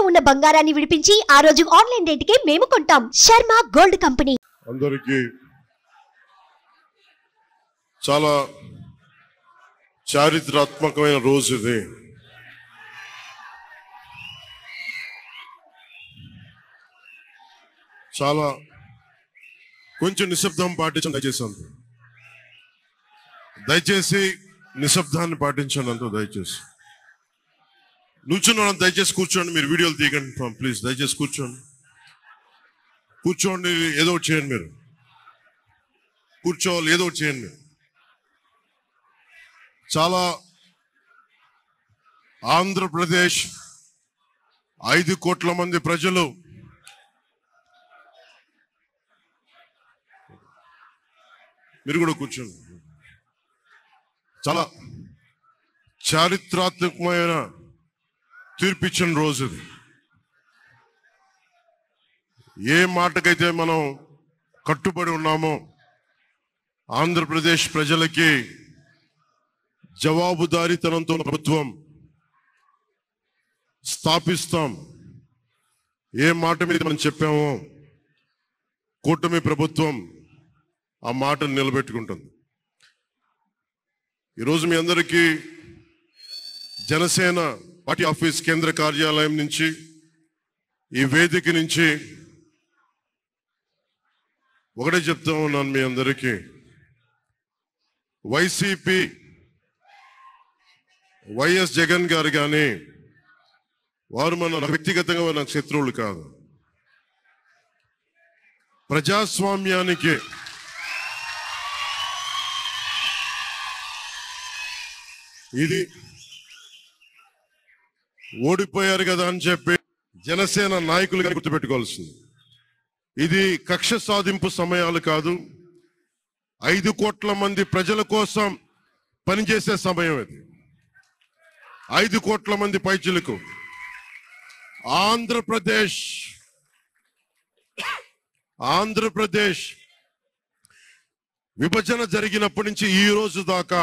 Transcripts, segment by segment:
ఉన్న బంగారాన్ని విడిపించి ఆ రోజు ఆన్లైన్ రేటుకే మేము కొంటాం. Sharma gold company. అందరికీ చాలా చారిత్రాత్మకమైన రోజు ఇది. చాలా కొంచెం నిశ్శబ్దం పాటించండి దయచేసి నిశ్శబ్దాన్ని పాటించండి. అంతా దయచేసి నుంచున్న దయచేసి కూర్చోండి. మీరు వీడియోలు తీయకండి ప్లీజ్. దయచేసి కూర్చోండి. ఏదో ఒకటి చేయండి. మీరు కూర్చోవాలి, ఏదో ఒకటి చేయండి. చాలా ఆంధ్రప్రదేశ్ 5 కోట్ల మంది ప్రజలు మీరు కూడా కూర్చోండి. చాలా చారిత్రాత్మకమైన తీర్పిచ్చిన రోజు ఇది. ఏ మాటకైతే మనం కట్టుబడి ఉన్నామో ఆంధ్రప్రదేశ్ ప్రజలకి జవాబుదారీతనంతో ప్రభుత్వం స్థాపిస్తాం, ఏ మాట మీద మనం చెప్పామో కూటమి ప్రభుత్వం ఆ మాటను నిలబెట్టుకుంటుంది. ఈరోజు మీ అందరికీ జనసేన పార్టీ ఆఫీస్ కేంద్ర కార్యాలయం నుంచి, ఈ వేదిక నుంచి ఒకటే చెప్తా ఉన్నాను మీ అందరికీ. వైసీపీ వైఎస్ జగన్ గారు కానీ వారు మన వ్యక్తిగతంగా నాకు శత్రువులు కాదు. ప్రజాస్వామ్యానికి ఇది ఓడిపోయారు కదా అని చెప్పి జనసేన నాయకులుగా గుర్తుపెట్టుకోవాల్సింది. ఇది కక్ష సాధింపు సమయాలు కాదు. 5 కోట్ల మంది ప్రజల కోసం పనిచేసే సమయం ఇది. 5 కోట్ల మంది పైచులకు ఆంధ్రప్రదేశ్ విభజన జరిగినప్పటి నుంచి ఈ రోజు దాకా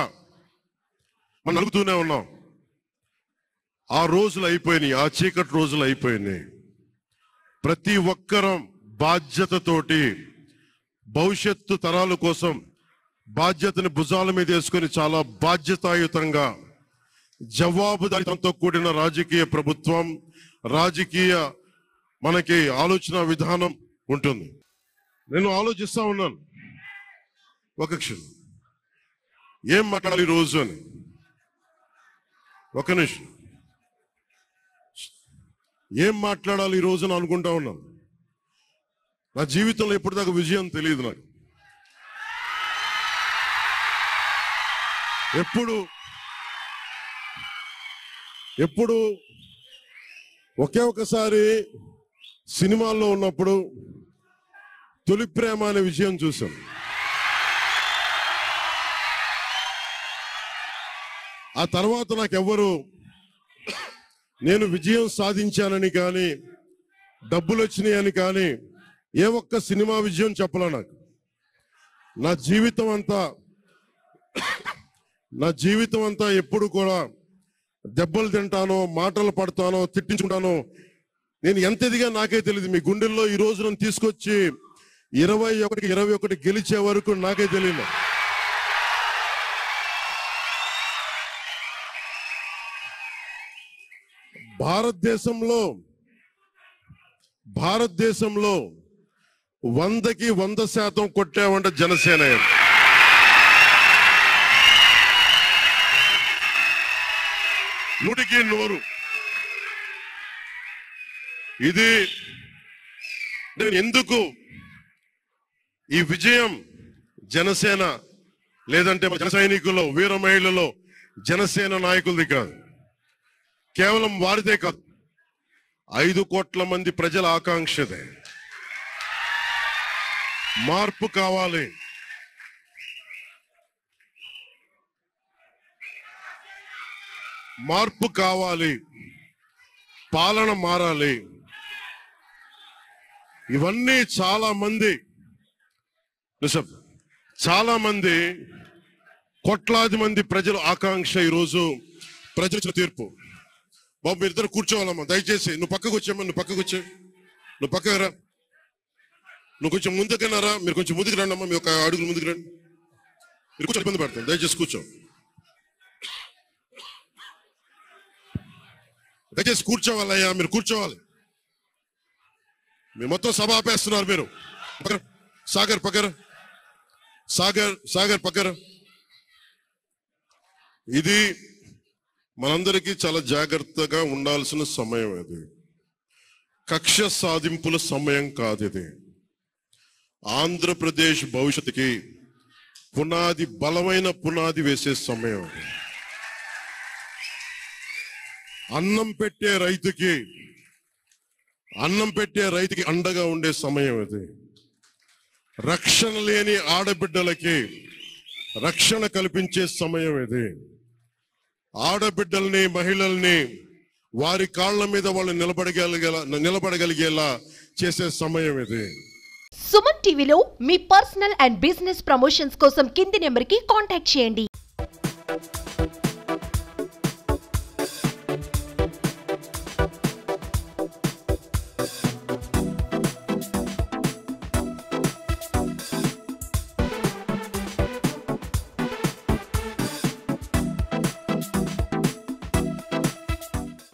మనం అడుగుతూనే ఉన్నాం. ఆ రోజులు అయిపోయినాయి, ఆ చీకటి రోజులు అయిపోయినాయి. ప్రతి ఒక్కరం బాధ్యతతోటి భవిష్యత్తు తరాల కోసం బాధ్యతని భుజాల మీద వేసుకొని చాలా బాధ్యతాయుతంగా జవాబుదారీతనంతో కూడిన రాజకీయ ప్రభుత్వం, రాజకీయ మనకి ఆలోచన విధానం ఉంటుంది. నేను ఆలోచిస్తా ఉన్నాను ఒక క్షణం ఏం మాట్లాడాలి రోజు అని. ఒక నిమిషం ఏం మాట్లాడాలి ఈ రోజున అనుకుంటా ఉన్నాను. నా జీవితంలో ఎప్పటిదాకా విజయం తెలియదు నాకు. ఎప్పుడు ఒకే ఒకసారి సినిమాల్లో ఉన్నప్పుడు తొలి ప్రేమ అనే విజయం చూసాం. ఆ తర్వాత నాకెవ్వరు నేను విజయం సాధించానని కానీ డబ్బులు వచ్చినాయని కానీ ఏ ఒక్క సినిమా విజయం చెప్పలే నాకు. నా జీవితం అంతా ఎప్పుడు కూడా దెబ్బలు తింటానో, మాటలు పడతానో, తిట్టించుకుంటానో. నేను ఎంత ఎదిగా నాకే తెలియదు. మీ గుండెల్లో ఈ రోజు నన్ను తీసుకొచ్చి 21 గెలిచే వరకు నాకే తెలియదు. భారతదేశంలో 100కి 100% కొట్టామంటే జనసేన. 100కి 100. ఇది నేను ఎందుకు ఈ విజయం జనసేన లేదంటే జన సైనికుల్లో, వీర మహిళల్లో జనసేన నాయకులది కాదు, కేవలం వారిదే కాదు, 5 కోట్ల మంది ప్రజల ఆకాంక్షదే. మార్పు కావాలి. పాలన మారాలి. ఇవన్నీ చాలా మంది కోట్లాది మంది ప్రజల ఆకాంక్ష. ఈరోజు ప్రజల తీర్పు బాబు మీరు ఇద్దరు కూర్చోవాలమ్మా, దయచేసి నువ్వు పక్కకు వచ్చామ్మా, నువ్వు పక్కకు వచ్చే, నువ్వు పక్కకు రా, నువ్వు కొంచెం ముందుకన్నారా, మీరు కొంచెం ముందుకు రండి అమ్మా, మీ ఒక అడుగులు ముందుకు రండి, మీరు కూర్చొని ఇబ్బంది పడతాను, దయచేసి కూర్చో, దయచేసి కూర్చోవాలయ్యా, మీరు కూర్చోవాలి, మీరు మొత్తం సభ ఆపేస్తున్నారు మీరు. సాగర్ పక్కర, సాగర్ పక్కర. ఇది మనందరికీ చాలా జాగ్రత్తగా ఉండాల్సిన సమయం. ఇది కక్ష సాధింపుల సమయం కాదు. ఇది ఆంధ్రప్రదేశ్ భవిష్యత్తుకి పునాది, బలమైన పునాది వేసే సమయం. అన్నం పెట్టే రైతుకి అండగా ఉండే సమయం ఇది. రక్షణ లేని ఆడబిడ్డలకి రక్షణ కల్పించే సమయం ఇది. ఆడబిడ్డల్ని, మహిళల్ని వారి కాళ్ళ మీద వాళ్ళు నిలబడగలిగేలా చేసే సమయం ఇది. సుమన్ టీవీలో మీ పర్సనల్ అండ్ బిజినెస్ ప్రమోషన్స్ కోసం కింది నెంబర్కి కాంటాక్ట్ చేయండి.